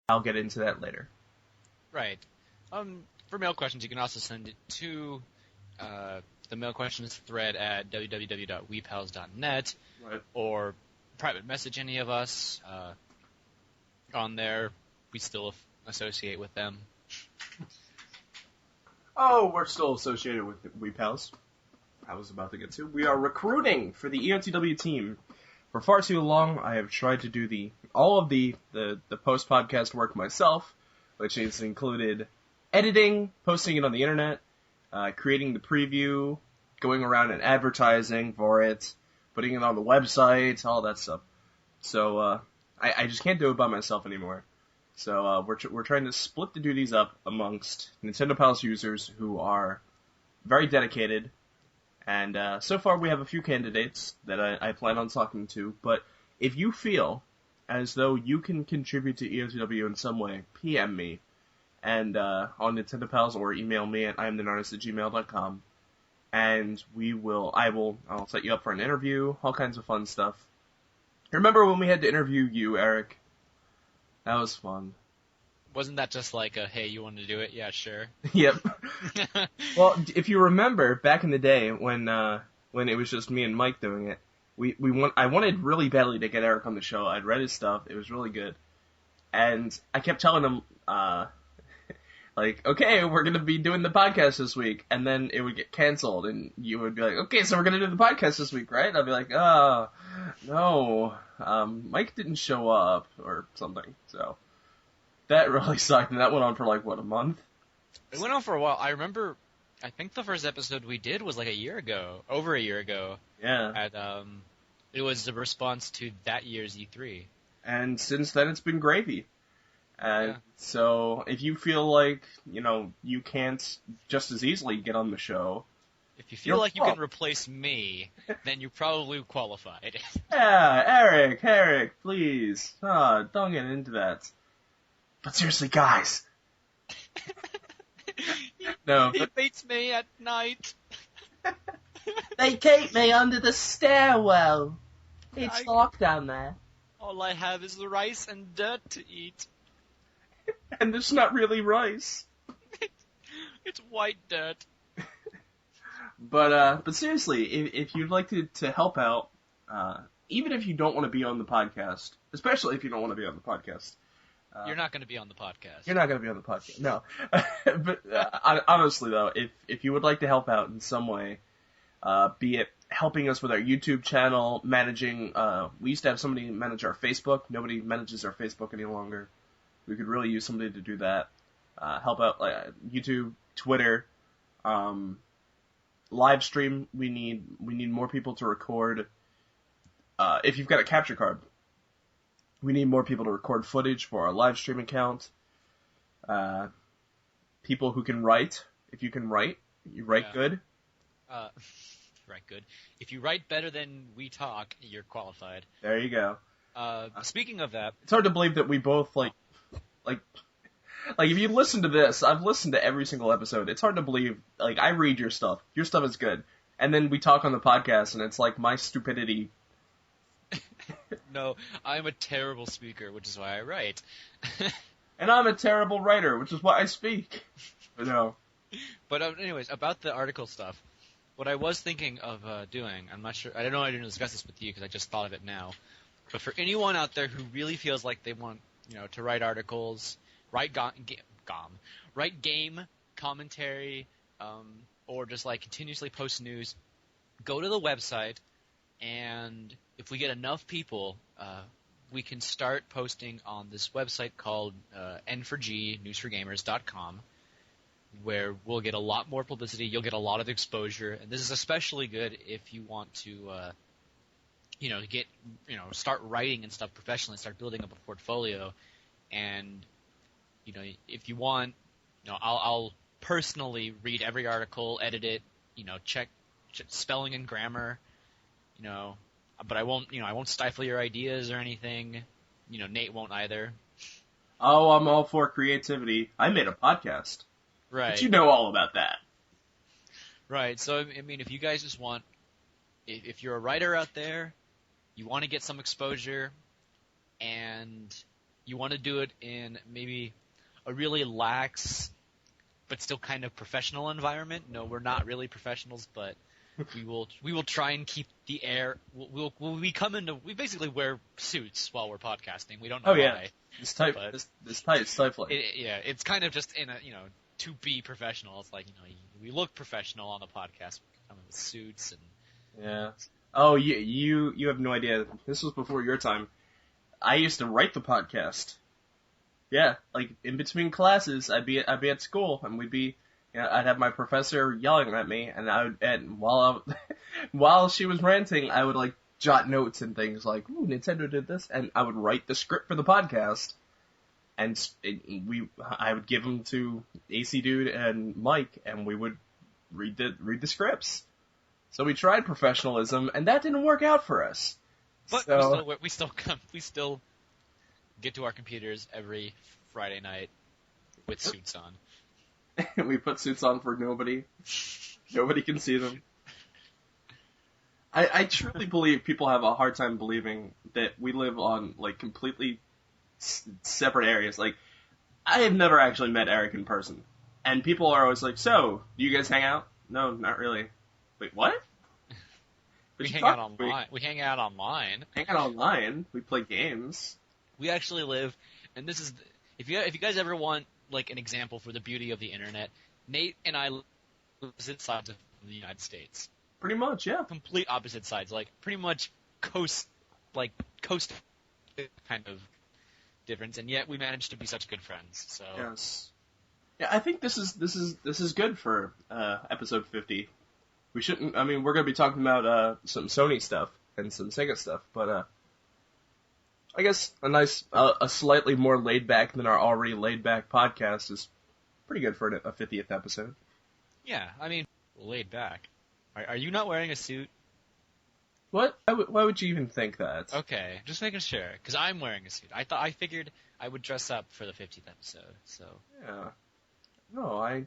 I'll get into that later. Right. For mail questions, you can also send it to the mail questions thread at www.weepals.net, Right. or private message any of us on there. We still associate with them. Oh, we're still associated with WePals. I was about to get to. We are recruiting for the EotW team. For far too long, I have tried to do all of the post-podcast work myself, which has included editing, posting it on the internet, creating the preview, going around and advertising for it, putting it on the website, all that stuff. So I just can't do it by myself anymore. So we're trying to split the duties up amongst Nintendo Pals users who are very dedicated. And so far we have a few candidates that I plan on talking to. But if you feel as though you can contribute to EotW in some way, PM me and on Nintendo Pals, or email me at imthenartist@gmail.com, and I'll set you up for an interview, all kinds of fun stuff. Remember when we had to interview you, Eric? That was fun. Wasn't that just like a, hey, you want to do it? Yeah, sure. Yep. Well, if you remember back in the day when it was just me and Mike doing it, I wanted really badly to get Eric on the show. I'd read his stuff. It was really good. And I kept telling him, like, okay, we're going to be doing the podcast this week. And then it would get canceled, and you would be like, okay, so we're going to do the podcast this week, right? And I'd be like, oh, no, Mike didn't show up, or something. So that really sucked, and that went on for, like, what, a month? It went on for a while. I remember, I think the first episode we did was like over a year ago. Yeah. It was the response to that year's E3. And since then, it's been gravy. And so, if you feel like, you can't just as easily get on the show... If you feel like you can replace me, then you're probably qualified. Yeah, Eric, please. Don't get into that. But seriously, guys. No. He beats me at night. They keep me under the stairwell. It's dark down there. All I have is the rice and dirt to eat. And there's not really rice. It's white dirt. But seriously, if you'd like to help out, even if you don't want to be on the podcast, especially if you don't want to be on the podcast. You're not going to be on the podcast. You're not going to be on the podcast, no. But honestly, though, if you would like to help out in some way, be it helping us with our YouTube channel, managing, we used to have somebody manage our Facebook. Nobody manages our Facebook any longer. We could really use somebody to do that. Help out YouTube, Twitter, live stream. We need more people to record. If you've got a capture card, we need more people to record footage for our live stream account. People who can write. If you can write, you write good. Write good. If you write better than we talk, you're qualified. There you go. Speaking of that, it's hard to believe that we both like if you listen to this, I've listened to every single episode. It's hard to believe. Like, I read your stuff. Your stuff is good, and then we talk on the podcast, and it's like my stupidity. No, I'm a terrible speaker, which is why I write. And I'm a terrible writer, which is why I speak. But no. But anyways, about the article stuff, what I was thinking of doing, I'm not sure, I don't know, I didn't discuss this with you because I just thought of it now. But for anyone out there who really feels like they want, to write articles, write game commentary, or just like continuously post news, go to the website, and if we get enough people, we can start posting on this website called N4G, newsforgamers.com, where we'll get a lot more publicity. You'll get a lot of exposure, and this is especially good if you want to, start writing and stuff professionally, start building up a portfolio, and if you want, I'll personally read every article, edit it, check spelling and grammar. But I won't stifle your ideas or anything. Nate won't either. Oh, I'm all for creativity. I made a podcast. Right. But you know all about that. Right. So, I mean, if you guys just want, if you're a writer out there, you want to get some exposure, and you want to do it in maybe a really lax but still kind of professional environment. No, we're not really professionals, but we will try and keep the air. We basically wear suits while we're podcasting. We don't know why. This tie is stifling. It's kind of just in a to be professional. It's like we look professional on the podcast. We come in with suits and yeah. Oh, you have no idea. This was before your time. I used to write the podcast. Yeah, like in between classes, I'd be at school, and I'd have my professor yelling at me, and while she was ranting, I would like jot notes and things like, "Ooh, Nintendo did this," and I would write the script for the podcast, and I would give them to AC Dude and Mike, and we would read the scripts. So we tried professionalism, and that didn't work out for us. But we still get to our computers every Friday night with suits on. We put suits on for nobody. Nobody can see them. I truly believe people have a hard time believing that we live on like completely separate areas. Like, I have never actually met Eric in person, and people are always like, "So, do you guys hang out?" No, not really. Wait, what? We hang out online. We hang out online. Hang out online. We play games. We actually live, and this is if you guys ever want like an example for the beauty of the internet, Nate and I live opposite sides of the United States. Pretty much, yeah. Complete opposite sides, like pretty much coast kind of difference, and yet we managed to be such good friends. So yes, yeah. I think this is good for episode 50. We shouldn't. I mean, we're gonna be talking about some Sony stuff and some Sega stuff, but I guess a slightly more laid back than our already laid back podcast is pretty good for a 50th episode. Yeah, I mean, laid back. Are you not wearing a suit? What? Why would you even think that? Okay, just making sure, because I'm wearing a suit. I figured I would dress up for the 50th episode, so. Yeah. No, I